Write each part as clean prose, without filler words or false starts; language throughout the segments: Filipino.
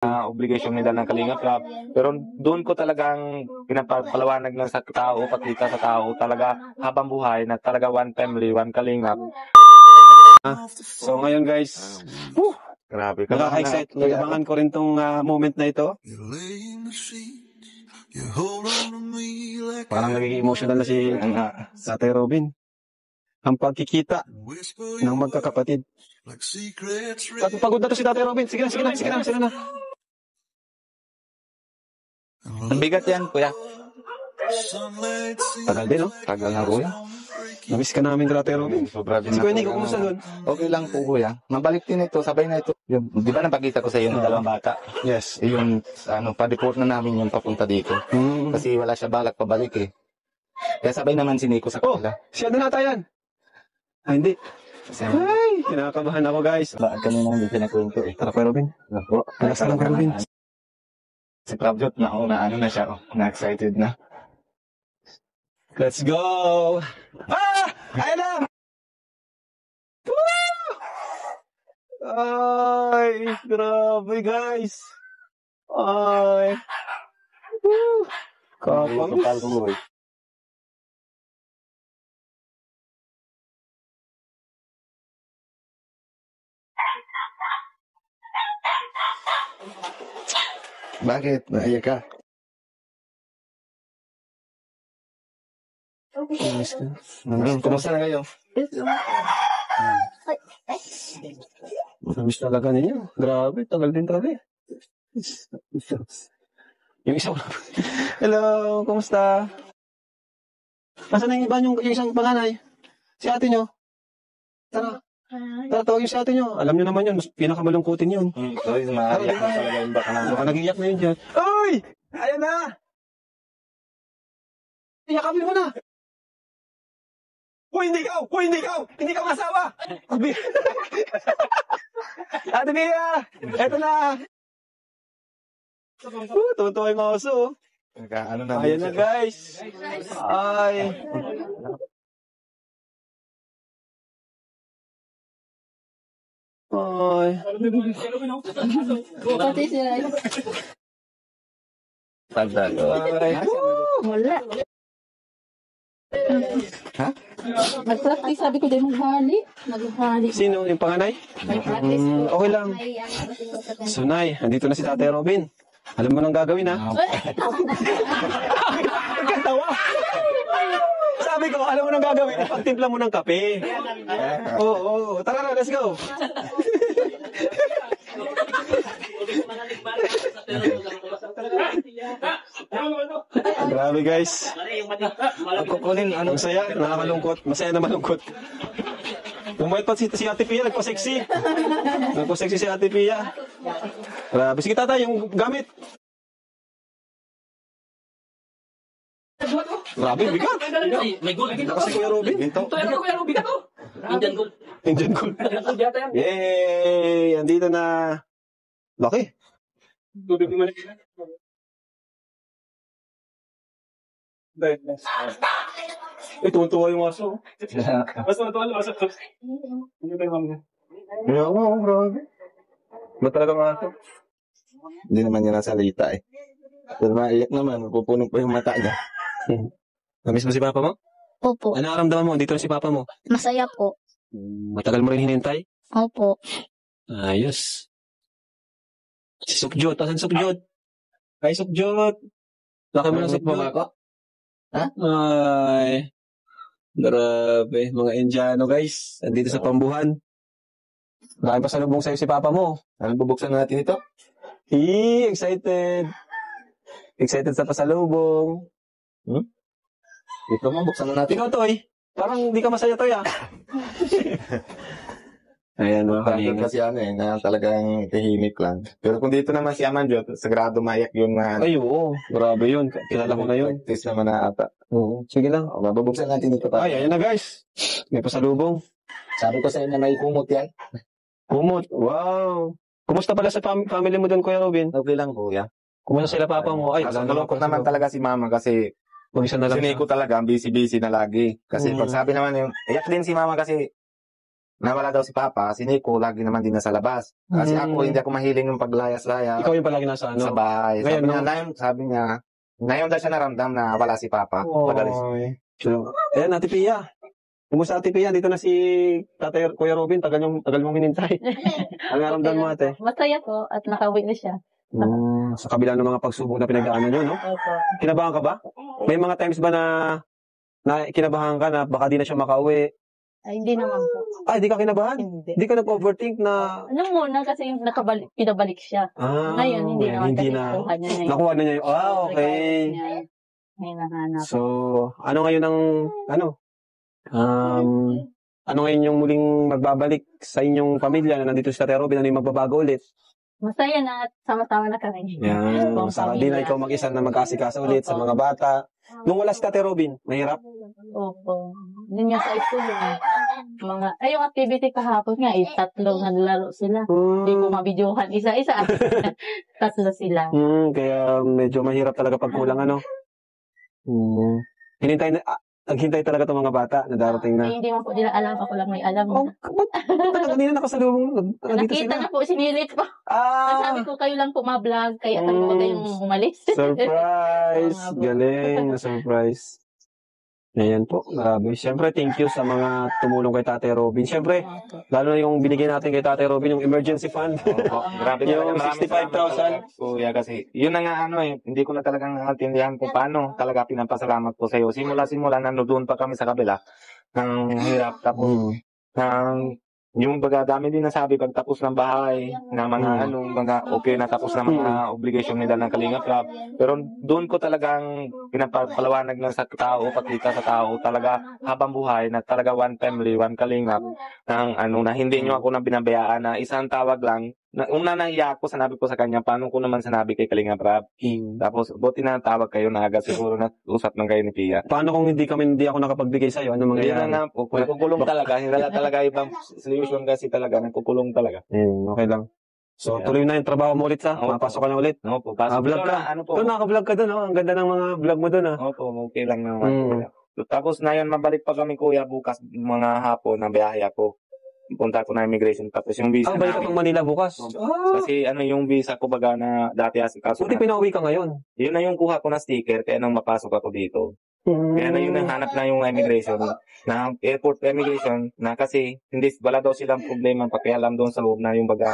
obligation nila ng Kalingap Rap. Pero doon ko talagang pinapalawanag ng sa tao, pakita sa tao, talaga habang buhay na talaga one family, one Kalingap. So ngayon guys, Grabe. nakaka-excite. Nagabangan ko rin tong moment na ito. Parang nagiging emotional na si Tatay Robin. Ang pagkikita ng magkakapatid. Pagod na to si Tatay Robin. Sige na. Ang bigat yan, kuya. Tagal din, no? Tagal na, kuya. Namiss ka namin, Tatay Robin. Sobra din Si Kuya ako. Nico, kumusta doon? Okay lang po, kuya. Mabalik din ito, sabay na ito. Di ba napakita ko sa iyo ng dalawang bata? Yes. Yun, pa-deport na namin yung papunta dito. Kasi wala siya balak pabalik eh. Kaya sabay naman si Nico sa kanila. Si ano nata yan? Hindi. Ay, kinakabahan ako guys. Bakit kanina hindi pinakwento eh. Tara, Kuya Robin. Ako. Relax lang, Kuya Robin. Si Pravjot na ano na siya, na-excited na. Let's go! Ayan na! Woo! Ay, grabe guys! Ay! Woo! Kapal. Kapal ko eh. Bakit? Naiyak ka? Kumusta na kayo? Namiss talaga ninyo. Grabe, tagal din talaga eh. Yung isang... Hello, kumusta? Nasaan na yung iba yung isang panganay? Si ate nyo? Tara. Tara, tawagin si ate nyo. Alam nyo naman yun, mas pinakamalungkutin yun. Sorry, maayak na talaga yung baka na. Baka nag-iyak na yun dyan. Uy! Ayan na! Iyakapin mo na! Hindi ka! Hindi ka masawa! Ate Bia! Eto na! Tuwa-tuwa yung oso. Ano na? Ayan na guys! Ay! Ay! Pati sila. Pagdal. Ay! Wala. Ha? Nag-practice, sabi ko din maghali. Maghali. Sino? Yung panganay? Nag-practice ko. Okay lang. May ano. Sunay, andito na si Tatay Robin. Alam mo nang gagawin ha? Katawa! Sabi ko, alam mo nang gagawin, pagtimpla mo ng kape. Oo, tara na, let's go. Grabe guys. Kukunin, Masaya, nakakalungkot. Masaya na malungkot. Umayat pa si Ate Pia, nagpa-sexy. Nagpa-sexy si Ate Pia. Grabe. Sige tatay, yung gamit. Grabe, bigat. May gold. Naka si Kuya Robin. Ginto. Ito, ano Kuya Robin ka to? Indian gold. Indian gold. Indian gold yata yan. Yay! Andito na. Laki. Tubig naman. Tuwan-tuwa yung aso. Mas natuwa yung aso. Hindi tayo mamaya. Kaya ako, grabe. Ba't talaga nga ito? Hindi naman niya nasalita eh. Pero maiyak naman, pupunin pa yung mata niya. Namiss mo si Papa mo? Opo. Ano naramdaman mo? Dito na si Papa mo. Masaya po. Matagal mo rin hinintay? Opo. Ayos. Si Sukjot. Asan Sukjot? Ay, Sukjot. Laki mo na Sukjot. Ha? Ay. Grabe. Mga Indiano guys. Andito sa Pambuhan. Dahil pa salubong sa'yo si Papa mo. Ano bubuksan natin ito? Excited. Excited sa pasalubong. Ito mo, buksan na natin. Ikaw, Toy. Parang hindi ka masaya, Toy, ah. Ayan, mga Bakit kalinga. kasi ano eh, na talagang tahimik lang. Pero kung dito naman si Amanjot, sagrado maiyak yun na Ay, oo. Grabe yun. Kilala ko na yun. practice naman na ata. Oo. Sige lang. O, mabubuksan natin ito pa. Ay, ayan na, guys. May pasalubong. Sabi ko sa inyo na may kumot yan. Kumot. Wow. Kumusta pala sa family mo doon, Kuya Robin? Okay lang, kuya. Kumusta sila papa mo? Ay, Nalungkot naman talaga si mama kasi Mag-isa na lang. si Nico talaga, busy-busy na lagi. Kasi pag sabi naman yung, iyak din si mama kasi nawala daw si Papa, si Nico lagi naman din nasa labas. Kasi ako, hindi ako mahiling yung paglayas-layas Ikaw yung palagi nasa sa bahay. Ngayon, Sabi niya, ngayon daw siya naramdam na wala si Papa. Madalis. So, ayan, Ate Pia. Kumusta Ate Pia? Dito na si Tatay Kuya Robin. Tagal mong hinintay. Ang naramdaman mo, ate? Masaya po at nakauwi na siya. Sa kabila ng mga pagsubok na pinagdaanan nyo, no? Opo. Kinabahan ka ba? May mga times ba na kinabahan ka na baka di na siya makauwi? Ay, hindi naman po. Ay, di ka kinabahan? Hindi. Di ka nag-overthink na... Nung muna kasi pinabalik siya. Ngayon, hindi naman hindi kasi na. nakuha niya na yun. Nakuha na niya yun. Okay. May nahanap. So, ano ngayon ang, ano ngayon yung muling magbabalik sa inyong pamilya na nandito si Tatay Robin, ano yung magbabago ulit? Masaya na at sama-sama na kami. Yan. Buong Saka di na pamilya. ikaw mag-isa na mag-asikasa ulit sa mga bata. Nung wala si Tatay Robin, mahirap? Opo. Yun nga sa school yung yung activity kahapon nga, 3 naglalaro sila. Hindi ko mabidyohan isa-isa. 3 sila. Kaya medyo mahirap talaga pag kulang, ano? Naghintay talaga itong mga bata na darating na. Hindi mo po nila alam, ako lang may alam. Kanina nakasalubong nandito Nakita sila. na po, sinilit po. Sabi ko, kayo lang po ma-vlog, kaya kayo huwag kayong umalis. Surprise! Oo nga po. Galing, surprise. Ayan po, grabe. Siyempre, thank you sa mga tumulong kay Tatay Robin. Siyempre, lalo na yung binigyan natin kay Tatay Robin, yung emergency fund. Grabe Yung maraming 65,000. Kuya, kasi yun na nga hindi ko na talagang naintindihan kung paano talaga pinapasalamat ko sa iyo. Simula nanodoon pa kami sa kabila ng hirap, tapos yung baga dami din nasabi pag tapos ng bahay na mga mga okay na tapos na mga obligasyon nila ng Kalingap Rap. Pero doon ko talagang pinapalawanag na sa tao, pakita sa tao talaga habang buhay na talaga one family, one Kalingap ng na hindi nyo ako na binabayaan na isang tawag lang. Una nahiya ako, sinabi ko sa kanya, paano ko naman sinabi kay Kalingap Rap? Tapos, buti na tawag kayo na agad, siguro na usap ng kayo ni Pia. Paano kung hindi ako nakapagbigay sa'yo? Ano mangyayari? Yun na po, kukulong talaga. Hindi talaga ibang solution kasi talaga, nagkukulong talaga. Okay lang. So, tuloy na yung trabaho mo ulit mapasok ka na ulit. Opo, Vlog ka. Ito, naka-vlog ka doon, Ang ganda ng mga vlog mo doon, Opo, okay lang naman. Tapos na yun, mabalik pa kami kuya bukas mga hapon na biyahe ako. Punta ko na immigration, tapos yung visa balik ka pang Manila bukas. Kasi yung visa ko baga na dati asikaso Buti pinauwi ka ngayon. yun na yung kuha ko na sticker, kaya nang mapasok ako dito. Kaya na yun ang hanap na yung immigration, na airport immigration, na kasi wala daw silang problema pakialam doon sa loob na yung baga,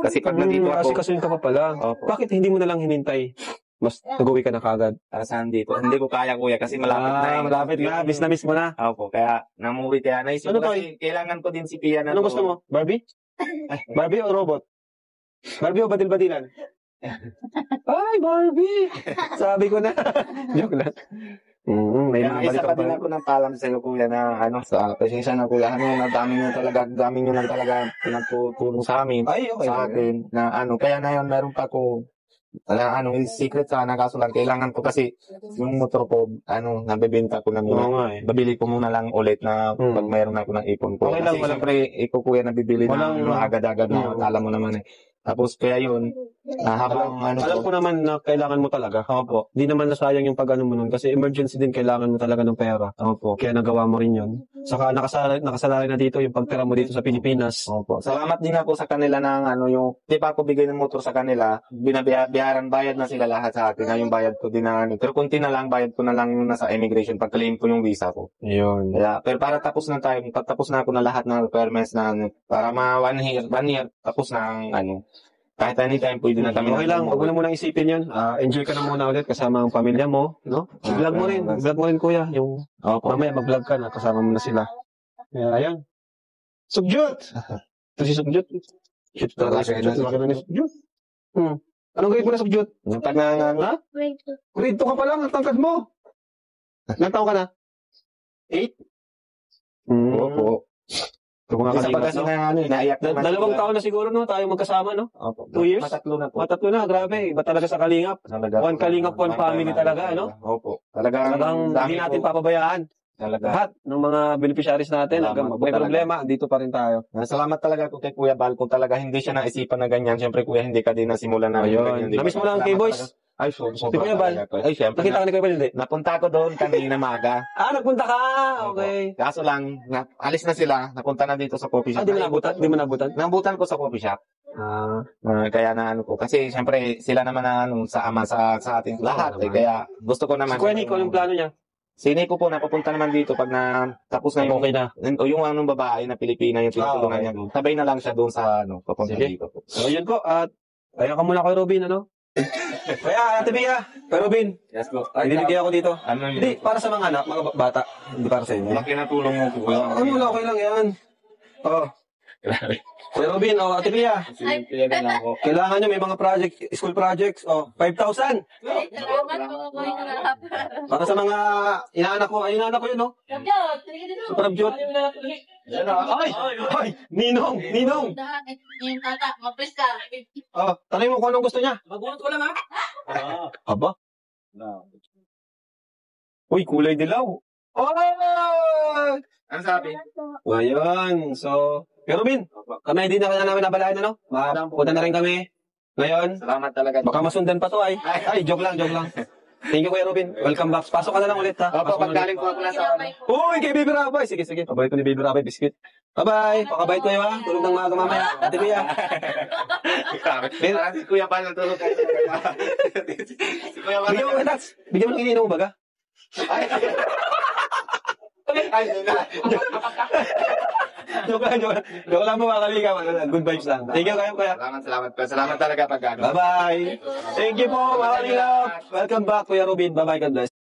kasi pag nandito ako, Asikasuhin ka pa pala. Opo. Bakit hindi mo na lang hinintay? Mas nag-uwi ka na kagad. saan dito, hindi ko kaya kuya, kasi malapit na Malapit na. Miss na miss mo na. Opo, kaya namuwi, kaya naisip Ano ko kasi kailangan ko din si Pia na Anong gusto mo? Barbie? Barbie o robot? Barbie o badil-badilan? Ay, Barbie! Sabi ko na. Joke lang. May Kaya balik isa ka pa din pa. ako ng paalam sa iyo kuya na sa pasensya na kuya, dami nyo lang talaga pinagtutulong sa amin, Ay, okay. sa akin, na kaya na yun, meron pa ko, secret sana, kaso lang, kailangan ko kasi, yung motor ko, nabibenta ko na Oo muna. nga eh. Babili ko muna lang ulit na pag mayroon ako ng ipon ko. Okay lang, Kasi walang- siyempre, ikaw kuya nabibili Walang- na agad-agad na, alam mo naman eh. Tapos kaya yun, habang Alam ko naman na kailangan mo talaga. Opo. Di naman nasayang yung pag-ano mo nun. Kasi emergency din, kailangan mo talaga ng pera. Opo. Kaya nagawa mo rin yun. Saka nakasalari na dito yung pagtira mo dito sa Pilipinas. Opo. Salamat din ako sa kanila ng di pa ako bigay ng motor sa kanila, binabayaran, bayad na sila lahat sa akin. Yung bayad ko din na pero kunti na lang, bayad ko na lang yung nasa immigration pag-claim ko yung visa ko. Yun. Kaya, pero para tapos na tayo, tapos na ako na lahat ng requirements na para 1 year, tapos na ang kahit anytime pwede na kami. Okay lang, huwag mo na munang isipin yun. Enjoy ka na muna ulit kasama ang pamilya mo, no? Vlog mo rin kuya. Yung Opo. mamaya mag-vlog ka na, kasama mo na sila. Kaya ayan. Sugjut! Ito si Sugjut. Shit talaga si Sugjut. Laki na ni Sugjut. Anong grade mo na Sugjut? Yung tag na Ha? Grade 2 ka pa lang, ang tangkad mo. Ilang taon ka na? 8? Opo. Ito mga Isa pa kalingap, kasi no? naiyak naman. Dalawang taon na siguro, no? Tayo magkasama, no? Opo. 2 years? Matatlo na po. Matatlo na, grabe. Iba talaga sa kalingap. Talaga. One kalingap, one family talaga, ano? Opo. Talagang Hindi natin papabayaan. Talaga. Lahat ng mga beneficiaries natin, Salamat hanggang po may talaga. problema, dito pa rin tayo. Salamat talaga ko kay Kuya Bal kung talaga hindi siya naisipan na ganyan. Siyempre Kuya, hindi ka din nasimulan na Ayun. Namiss mo lang ang Salamat K-Boys. talaga. Ay, Si Kuya Bal. Ay, syempre. Nakita ka ni Kuya Bal, hindi? Napunta ko doon kanina maga. Nagpunta ka! Okay. Kaso lang, alis na sila. Napunta na dito sa coffee shop. Di mo nabutan? Di mo nabutan? Nabutan ko sa coffee shop. Kaya na ano ko. Kasi syempre, sila naman na ano, sa ama sa ating lahat. naman. Kaya gusto ko naman. Si Kuya Nico, yung plano niya? Si Nico po, napapunta naman dito pag na tapos na yung, Okay na. o yung anong babae na Pilipina yung tinutulungan okay. niya. Sabay na lang siya doon sa ano, papunta Sige. dito po. So, yun po. At ayaw ka muna kay Robin, ano? Kaya, Ate Bea, kay Robin, Yes po. ibibigay ako dito. Ano yun? Hindi, para sa mga anak, mga bata. Hindi para sa inyo. Laki na tulong mo po. Wala, okay lang yan. Kuya Robin, Ate Bea, Sige din ako. kailangan nyo may mga project, school projects, 5,000. Salamat po ko yung narap. Para sa mga inaanak ko yun, no? Super abjot. Ay, Ninong. Yung tata, mapis ka. Tanong mo kung anong gusto niya. Magulat ko lang ha. Aba? Uy, kulay dilaw. Oh! Ano sabi? Ngayon, so, Kuya Robin, kami hindi na namin nabalayan, ano? Punta na rin kami. Ngayon, Salamat talaga. baka masundan pa to ay. Ay, joke lang. Thank you, Kuya Robin. Welcome back. Pasok ka na lang ulit, ha? Opo, Pasok ka na paggaling po ako na sa ano. Uy, kay Baby Rabay. Sige. Pabait ko ni Baby Rabay, biscuit. Bye-bye. Pakabait ko ha. Tulog ng maaga mamaya. Ate Bea. Si Kuya Pal natulog kayo. Si Kuya Pal. Bigyan mo ka, Tats. Bigyan mo ng iniinom mo baga. Ay, doon na. Joke lang mo mga kaligaw. Good vibes lang. Thank you kayo, Kuya. Salamat. Salamat talaga pag ano. Bye-bye. Thank you po, mga kaligaw. Welcome back, Kuya Robin. Bye-bye. God bless.